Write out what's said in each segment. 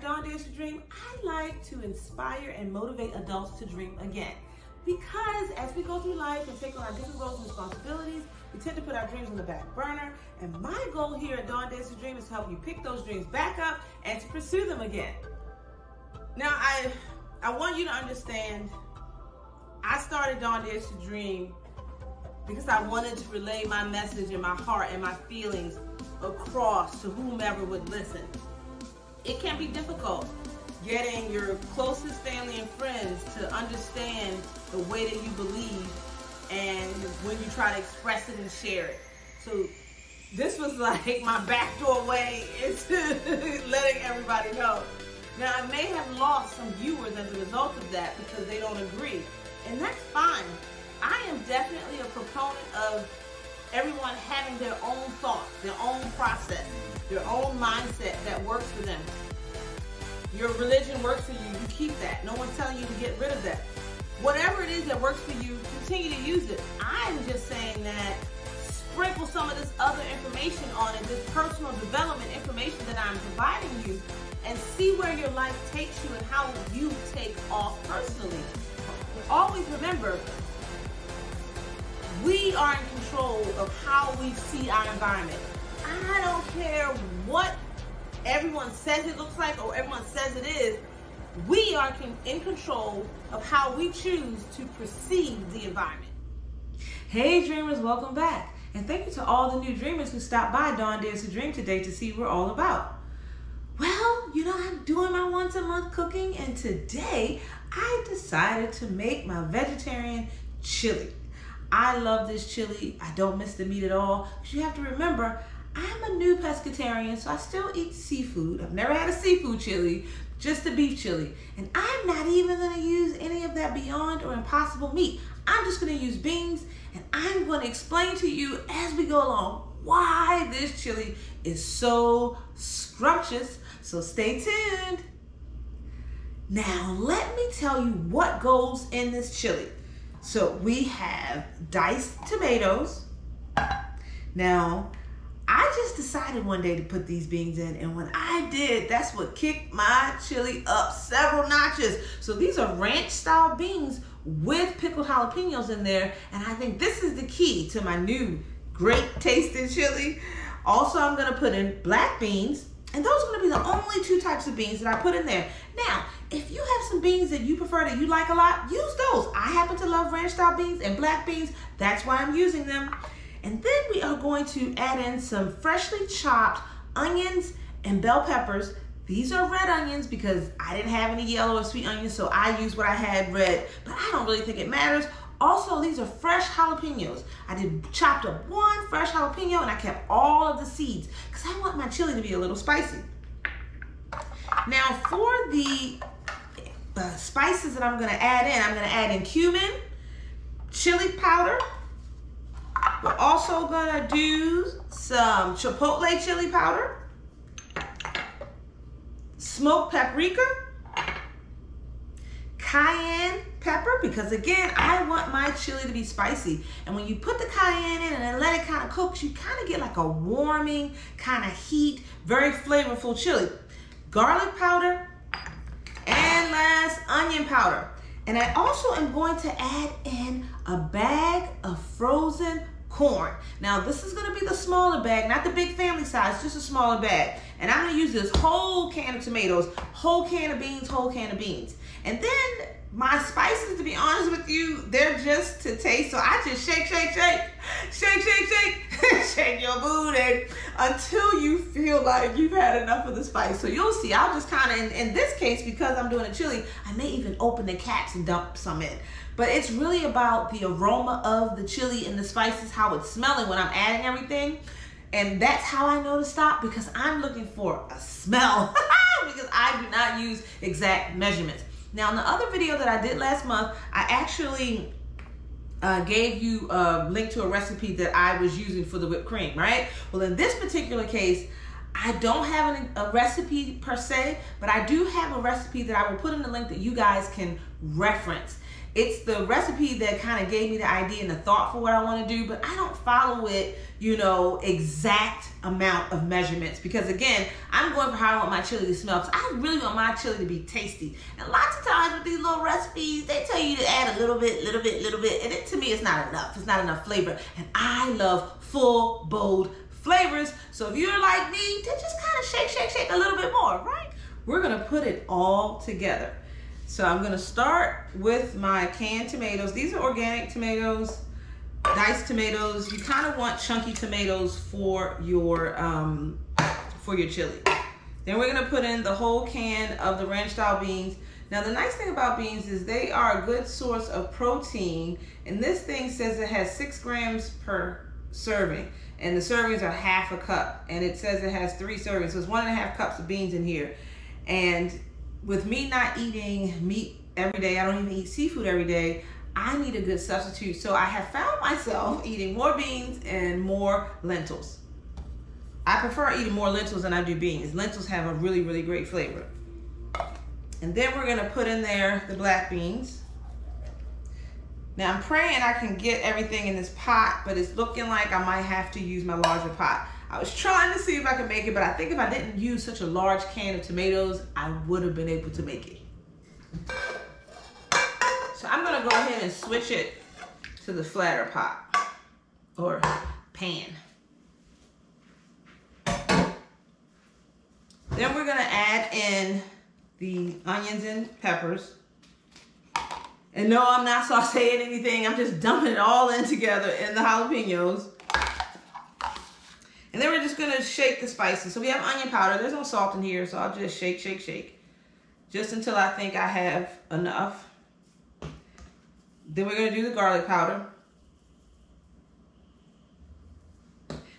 DawnDares2Dream, I like to inspire and motivate adults to dream again. Because as we go through life and take on our different roles and responsibilities, we tend to put our dreams on the back burner. And my goal here at DawnDares2Dream is to help you pick those dreams back up and to pursue them again. Now, I want you to understand, I started DawnDares2Dream because I wanted to relay my message and my heart and my feelings across to whomever would listen. It can be difficult getting your closest family and friends to understand the way that you believe and when you try to express it and share it. So this was like my backdoor way into letting everybody know. Now, I may have lost some viewers as a result of that because they don't agree, and that's fine. I am definitely a proponent of everyone having their own thoughts, their own process, their own mindset that works for them. Your religion works for you, you keep that. No one's telling you to get rid of that. Whatever it is that works for you, continue to use it. I'm just saying that sprinkle some of this other information on it, this personal development information that I'm providing you, and see where your life takes you and how you take off personally. Always remember, we are in control of how we see our environment. I don't care what everyone says it looks like or everyone says it is. We are in control of how we choose to perceive the environment. Hey dreamers, welcome back. And thank you to all the new dreamers who stopped by DawnDares2Dream today to see what we're all about. Well, you know, I'm doing my once a month cooking, and today I decided to make my vegetarian chili. I love this chili. I don't miss the meat at all. But you have to remember, I'm a new pescatarian, so I still eat seafood. I've never had a seafood chili, just a beef chili. And I'm not even gonna use any of that Beyond or Impossible meat. I'm just gonna use beans, and I'm gonna explain to you as we go along why this chili is so scrumptious. So stay tuned. Now, let me tell you what goes in this chili. So we have diced tomatoes. Now, I just decided one day to put these beans in, and when I did, that's what kicked my chili up several notches. So these are ranch style beans with pickled jalapenos in there, and I think this is the key to my new great tasting chili. Also, I'm gonna put in black beans, and those are gonna be the only two types of beans that I put in there. Now, if you have some beans that you prefer, that you like a lot, use those. I happen to love ranch style beans and black beans. That's why I'm using them. And then we are going to add in some freshly chopped onions and bell peppers. These are red onions because I didn't have any yellow or sweet onions, so I used what I had red, but I don't really think it matters. Also, these are fresh jalapenos. I chopped up one fresh jalapeno, and I kept all of the seeds because I want my chili to be a little spicy. Now, for the spices that I'm gonna add in cumin, chili powder. We're also gonna do some chipotle chili powder, smoked paprika, cayenne pepper, because again, I want my chili to be spicy. And when you put the cayenne in and then let it kind of cook, you kind of get like a warming kind of heat, very flavorful chili. Garlic powder, and last, onion powder. And I also am going to add in a bag of frozen corn. Now, this is going to be the smaller bag, not the big family size, just a smaller bag. And I'm going to use this whole can of tomatoes, whole can of beans, whole can of beans. And then my spices, to be honest with you, they're just to taste. So I just shake, shake, shake, shake, shake, shake, shake your booty until you feel like you've had enough of the spice. So you'll see, I'll just kind of, in this case, because I'm doing a chili, I may even open the caps and dump some in. But it's really about the aroma of the chili and the spices, how it's smelling when I'm adding everything. And that's how I know to stop, because I'm looking for a smell because I do not use exact measurements. Now, in the other video that I did last month, I actually gave you a link to a recipe that I was using for the whipped cream, right? Well, in this particular case, I don't have a recipe per se, but I do have a recipe that I will put in the link that you guys can reference. It's the recipe that kind of gave me the idea and the thought for what I want to do, but I don't follow it, you know, exact amount of measurements, because again, I'm going for how I want my chili to smell, because I really want my chili to be tasty. And lots of times with these little recipes, they tell you to add a little bit, and it, to me, it's not enough. It's not enough flavor. And I love full, bold flavors. So if you're like me, then just kind of shake a little bit more, right? We're gonna put it all together. So I'm gonna start with my canned tomatoes. These are organic tomatoes, diced tomatoes. You kind of want chunky tomatoes for your chili. Then we're gonna put in the whole can of the ranch style beans. Now the nice thing about beans is they are a good source of protein, and this thing says it has 6 grams per serving, and the servings are half a cup, and it says it has 3 servings, so it's 1.5 cups of beans in here. And with me not eating meat every day, I don't even eat seafood every day, I need a good substitute. So I have found myself eating more beans and more lentils. I prefer eating more lentils than I do beans. Lentils have a really, really great flavor. And then we're gonna put in there the black beans. Now I'm praying I can get everything in this pot, but it's looking like I might have to use my larger pot. I was trying to see if I could make it, but I think if I didn't use such a large can of tomatoes, I would have been able to make it. So I'm gonna go ahead and switch it to the flatter pot or pan. Then we're gonna add in the onions and peppers. And no, I'm not sauteing anything. I'm just dumping it all in together in the jalapenos. And then we're just gonna shake the spices. So we have onion powder. There's no salt in here, so I'll just shake. Just until I think I have enough. Then we're gonna do the garlic powder.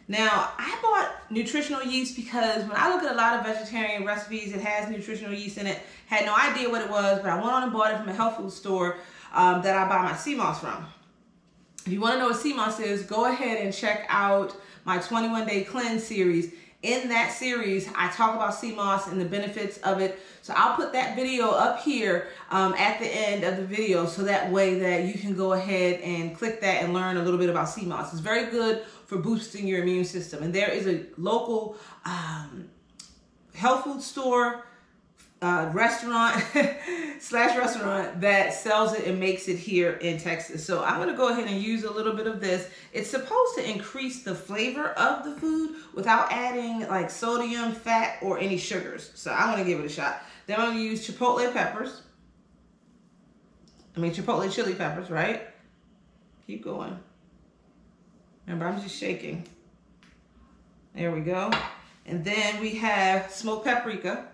Now, I bought nutritional yeast because when I look at a lot of vegetarian recipes, it has nutritional yeast in it. Had no idea what it was, but I went on and bought it from a health food store that I buy my sea moss from. If you wanna know what sea moss is, go ahead and check out my 21-day cleanse series. In that series, I talk about sea moss and the benefits of it. So I'll put that video up here at the end of the video, so that way that you can go ahead and click that and learn a little bit about sea moss. It's very good for boosting your immune system. And there is a local health food store, restaurant /restaurant that sells it and makes it here in Texas. So I'm gonna go ahead and use a little bit of this. It's supposed to increase the flavor of the food without adding like sodium, fat, or any sugars. So I'm gonna give it a shot. Then I'm gonna use chipotle peppers. Chipotle chili peppers, right? Keep going. Remember, I'm just shaking. There we go. And then we have smoked paprika.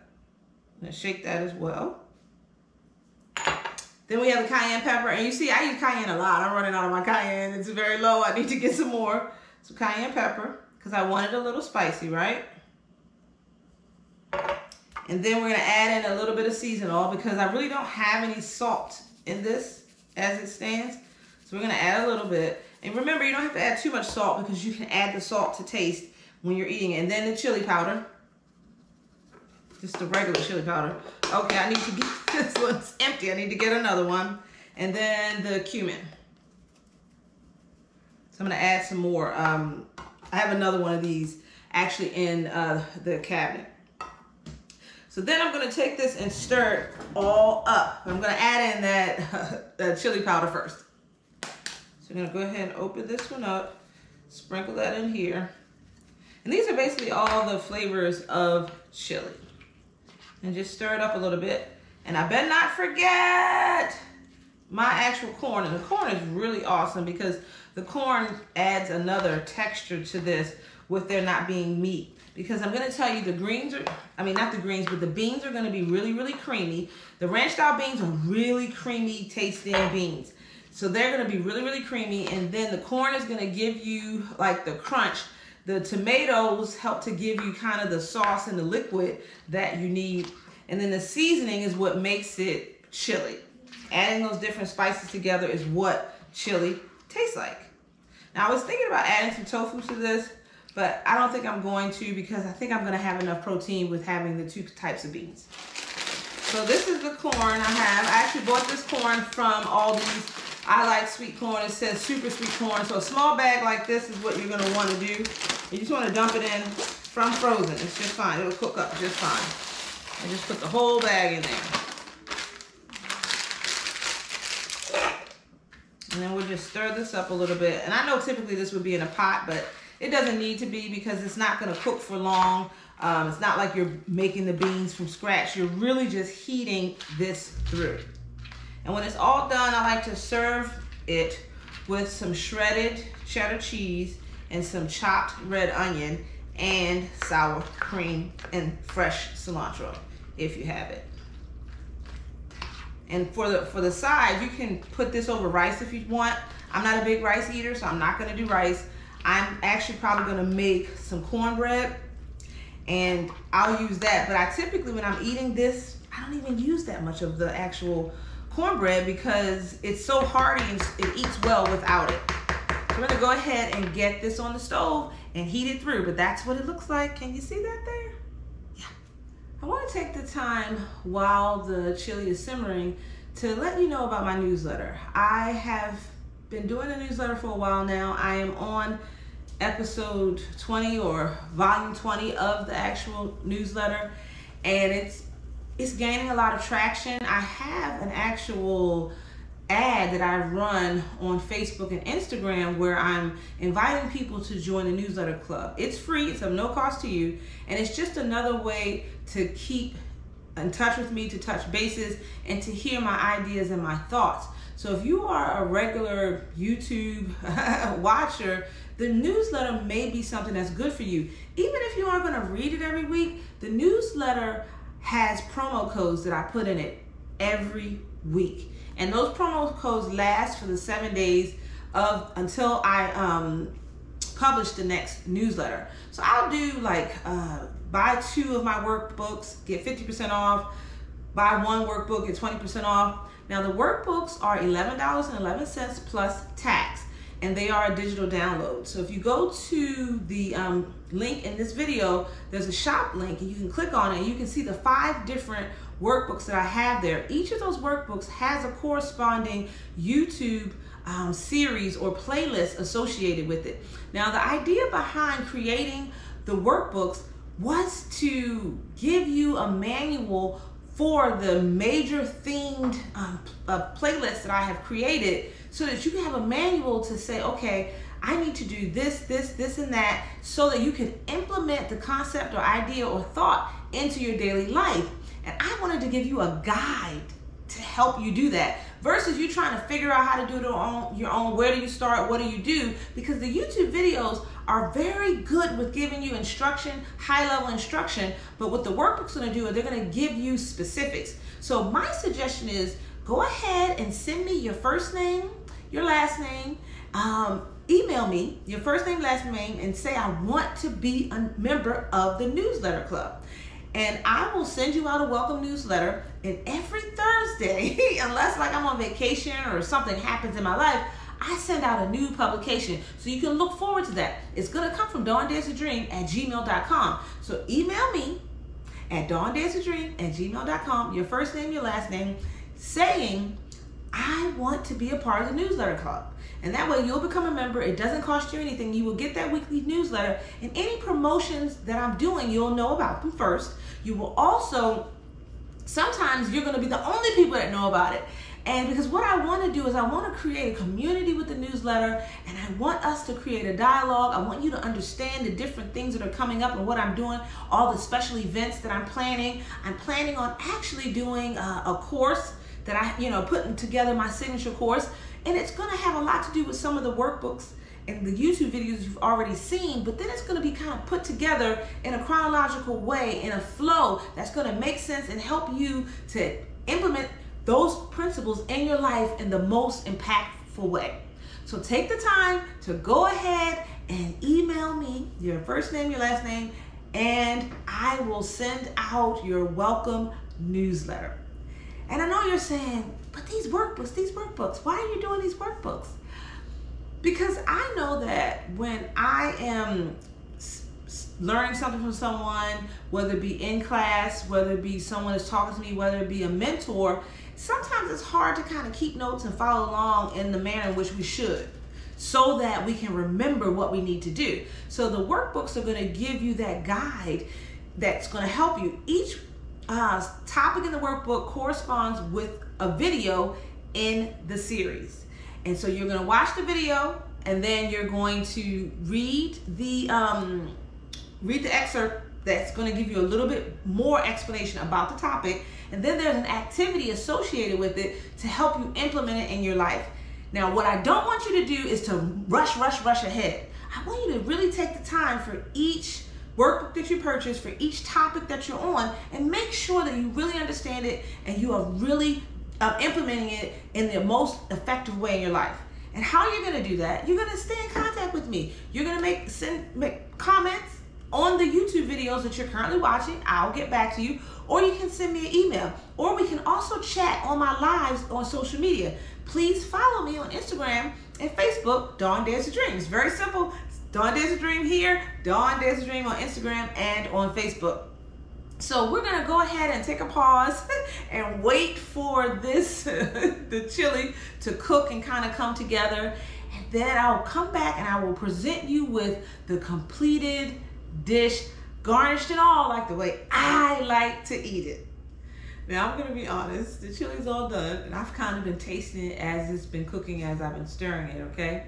I'm gonna shake that as well. Then we have the cayenne pepper, and you see I use cayenne a lot. I'm running out of my cayenne. It's very low. I need to get some more. Some cayenne pepper, because I want it a little spicy, right? And then we're gonna add in a little bit of seasoning oil, because I really don't have any salt in this as it stands. So we're gonna add a little bit. And remember, you don't have to add too much salt, because you can add the salt to taste when you're eating it. And then the chili powder. Just the regular chili powder. Okay, I need to get, this one's empty. I need to get another one. And then the cumin. So I'm gonna add some more. I have another one of these actually in the cabinet. So then I'm gonna take this and stir it all up. I'm gonna add in that chili powder first. So I'm gonna go ahead and open this one up, sprinkle that in here. And these are basically all the flavors of chili. And just stir it up a little bit. And I better not forget my actual corn. And the corn is really awesome, because the corn adds another texture to this with there not being meat. Because I'm gonna tell you, the greens are, not the greens, but the beans are gonna be really, really creamy. The ranch style beans are really creamy tasting beans. So they're gonna be really, really creamy. And then the corn is gonna give you like the crunch. The tomatoes help to give you kind of the sauce and the liquid that you need. And then the seasoning is what makes it chili. Adding those different spices together is what chili tastes like. Now, I was thinking about adding some tofu to this, but I don't think I'm going to, because I think I'm gonna have enough protein with having the 2 types of beans. So this is the corn I have. I actually bought this corn from Aldi's. I like sweet corn. It says super sweet corn. So a small bag like this is what you're going to want to do. You just want to dump it in from frozen. It's just fine. It'll cook up just fine. And just put the whole bag in there. And then we'll just stir this up a little bit. And I know typically this would be in a pot, but it doesn't need to be because it's not going to cook for long. It's not like you're making the beans from scratch. You're really just heating this through. And when it's all done, I like to serve it with some shredded cheddar cheese and some chopped red onion and sour cream and fresh cilantro if you have it. And for the side, you can put this over rice if you want. I'm not a big rice eater, so I'm not gonna do rice. I'm actually probably gonna make some cornbread and I'll use that. But I typically, when I'm eating this, I don't even use that much of the actual cornbread because it's so hearty and it eats well without it. So we're gonna go ahead and get this on the stove and heat it through, but that's what it looks like. Can you see that there? Yeah. I wanna take the time while the chili is simmering to let you know about my newsletter. I have been doing a newsletter for a while now. I am on episode 20 or volume 20 of the actual newsletter, and it's gaining a lot of traction. I have an actual ad that I run on Facebook and Instagram where I'm inviting people to join the newsletter club. It's free, it's of no cost to you, and it's just another way to keep in touch with me, to touch bases, and to hear my ideas and my thoughts. So if you are a regular YouTube watcher, the newsletter may be something that's good for you. Even if you aren't gonna read it every week, the newsletter has promo codes that I put in it every week. And those promo codes last for the 7 days until I publish the next newsletter. So I'll do like buy 2 of my workbooks, get 50% off, buy 1 workbook, get 20% off. Now the workbooks are $11.11 plus tax, and they are a digital download. So if you go to the link in this video, there's a shop link and you can click on it and you can see the 5 different workbooks that I have there. Each of those workbooks has a corresponding YouTube series or playlist associated with it. Now the idea behind creating the workbooks was to give you a manual for the major themed playlists that I have created, so that you can have a manual to say, okay, I need to do this, this, this, and that, so that you can implement the concept or idea or thought into your daily life. And I wanted to give you a guide to help you do that, versus you trying to figure out how to do it on your own. Where do you start? What do you do? Because the YouTube videos are very good with giving you instruction, high-level instruction, but what the workbook's gonna do is they're gonna give you specifics. So my suggestion is go ahead and send me your first name, your last name, email me your first name, last name, and say I want to be a member of the newsletter club. And I will send you out a welcome newsletter, and every Thursday, unless like I'm on vacation or something happens in my life, I send out a new publication. So you can look forward to that. It's gonna come from DawnDares2Dream@gmail.com. So email me at DawnDares2Dream@gmail.com, your first name, your last name, saying, I want to be a part of the newsletter club. And that way you'll become a member. It doesn't cost you anything. You will get that weekly newsletter, and any promotions that I'm doing, you'll know about them first. You will also, sometimes you're gonna be the only people that know about it. And because what I want to do is I want to create a community with the newsletter, and I want us to create a dialogue. I want you to understand the different things that are coming up and what I'm doing, all the special events that I'm planning. I'm planning on actually doing a course that putting together my signature course, and it's going to have a lot to do with some of the workbooks and the YouTube videos you've already seen, but then it's going to be kind of put together in a chronological way, in a flow that's going to make sense and help you to implement those principles in your life in the most impactful way. So take the time to go ahead and email me your first name, your last name, and I will send out your welcome newsletter. And I know you're saying, but these workbooks, why are you doing these workbooks? Because I know that when I am learning something from someone, whether it be in class, whether it be someone is talking to me, whether it be a mentor, sometimes it's hard to kind of keep notes and follow along in the manner in which we should, so that we can remember what we need to do. So the workbooks are going to give you that guide that's going to help you. Each topic in the workbook corresponds with a video in the series. And so you're going to watch the video, and then you're going to read the excerpt that's going to give you a little bit more explanation about the topic. And then there's an activity associated with it to help you implement it in your life. Now, what I don't want you to do is to rush ahead. I want you to really take the time for each workbook that you purchase, for each topic that you're on, and make sure that you really understand it and you are really implementing it in the most effective way in your life. And how you're going to do that, you're going to stay in contact with me. You're going to make comments on the YouTube videos that you're currently watching. I'll get back to you. Or you can send me an email. Or we can also chat on my lives on social media. Please follow me on Instagram and Facebook, DawnDares2Dream. It's very simple. It's DawnDares2Dream here, DawnDares2Dream on Instagram and on Facebook. So we're gonna go ahead and take a pause and wait for this, the chili to cook and kind of come together. And then I'll come back and I will present you with the completed dish, garnished and all like the way I like to eat it. Now I'm gonna be honest, the chili's all done and I've kind of been tasting it as it's been cooking, as I've been stirring it, okay?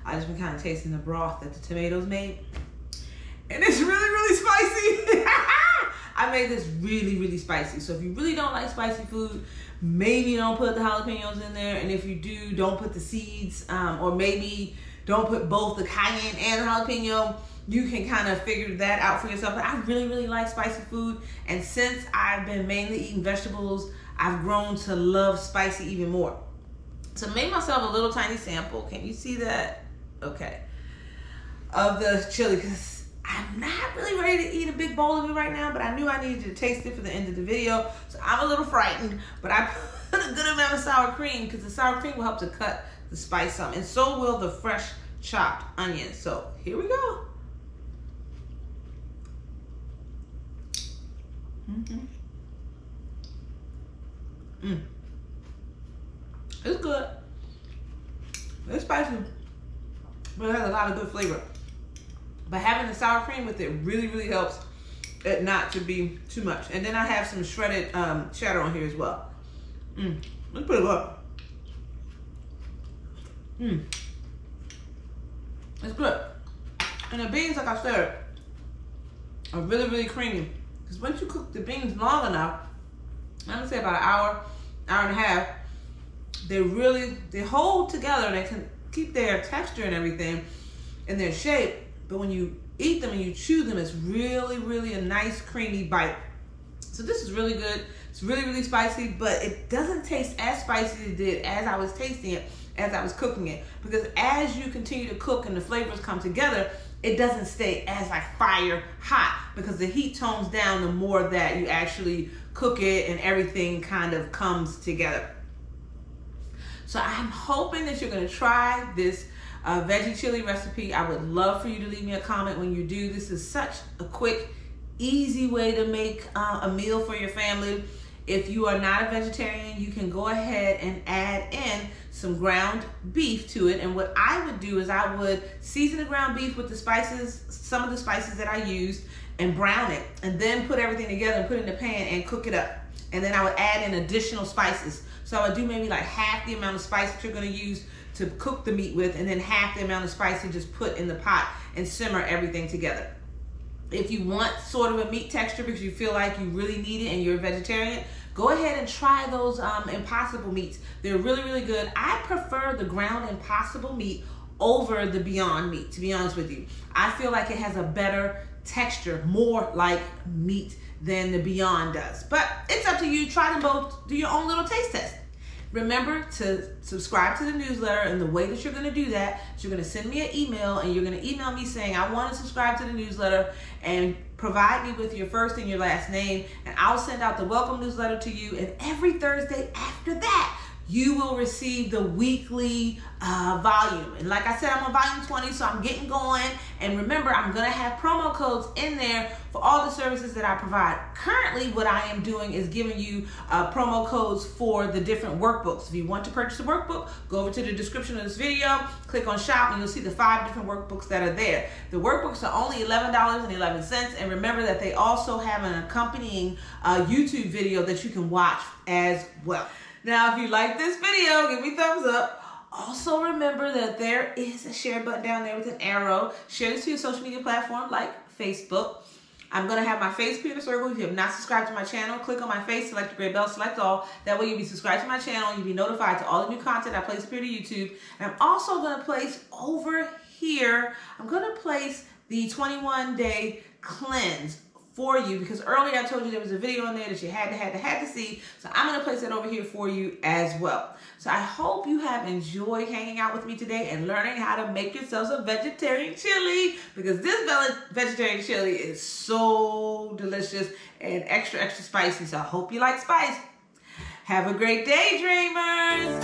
I've just been kind of tasting the broth that the tomatoes made. And it's really spicy. I made this really spicy. So if you really don't like spicy food, maybe don't put the jalapenos in there. And if you do, don't put the seeds, or maybe don't put both the cayenne and the jalapeno. You can kind of figure that out for yourself. But I really like spicy food. And since I've been mainly eating vegetables, I've grown to love spicy even more. So I made myself a little tiny sample. Can you see that? Okay. Of the chili, because I'm not really ready to eat a big bowl of it right now, but I knew I needed to taste it for the end of the video. So I'm a little frightened, but I put a good amount of sour cream because the sour cream will help to cut the spice some, and so will the fresh chopped onions. So here we go. It's good. It's spicy, but it has a lot of good flavor. But having the sour cream with it really helps it not to be too much. And then I have some shredded cheddar on here as well. Let's put it up. It's good. And the beans, like I said, are really creamy. Because once you cook the beans long enough, I'm gonna say about an hour and a half, they hold together and they can keep their texture and everything in their shape. But when you eat them and you chew them, it's really a nice creamy bite. So this is really good. It's really spicy, but it doesn't taste as spicy as it did as I was tasting it, as I was cooking it. Because as you continue to cook and the flavors come together, it doesn't stay as like fire hot, because the heat tones down the more that you actually cook it and everything kind of comes together. So I'm hoping that you're gonna try this veggie chili recipe. I would love for you to leave me a comment when you do. This is such a quick, easy way to make a meal for your family. If you are not a vegetarian, you can go ahead and add in some ground beef to it. And what I would do is I would season the ground beef with the spices, some of the spices that I used, and brown it, and then put everything together and put it in the pan and cook it up. And then I would add in additional spices. So I would do maybe like half the amount of spice that you're gonna use to cook the meat with, and then half the amount of spice to just put in the pot and simmer everything together. If you want sort of a meat texture because you feel like you really need it and you're a vegetarian, go ahead and try those Impossible meats. They're really good. I prefer the ground Impossible meat over the Beyond meat, to be honest with you. I feel like it has a better texture, more like meat than the Beyond does. But it's up to you. Try them both. Do your own little taste test. Remember to subscribe to the newsletter, and the way that you're going to do that is you're going to send me an email, and you're going to email me saying, I want to subscribe to the newsletter, and provide me with your first and your last name, and I'll send out the welcome newsletter to you. And every Thursday after that, you will receive the weekly volume. And like I said, I'm on volume 20, so I'm getting going. And remember, I'm gonna have promo codes in there for all the services that I provide. Currently, what I am doing is giving you promo codes for the different workbooks. If you want to purchase a workbook, go over to the description of this video, click on shop, and you'll see the 5 different workbooks that are there. The workbooks are only $11.11, and remember that they also have an accompanying YouTube video that you can watch as well. Now, if you like this video, give me a thumbs up. Also remember that there is a share button down there with an arrow. Share this to your social media platform like Facebook. I'm going to have my face appear in the circle. If you have not subscribed to my channel, click on my face, select the gray bell, select all. That way you'll be subscribed to my channel. You'll be notified to all the new content I place up here to YouTube. And I'm also going to place over here, I'm going to place the 21-day cleanse for you, because earlier I told you there was a video on there that you had to see. So I'm going to place it over here for you as well. So I hope you have enjoyed hanging out with me today and learning how to make yourselves a vegetarian chili, because this vegetarian chili is so delicious and extra spicy. So I hope you like spice. Have a great day, dreamers.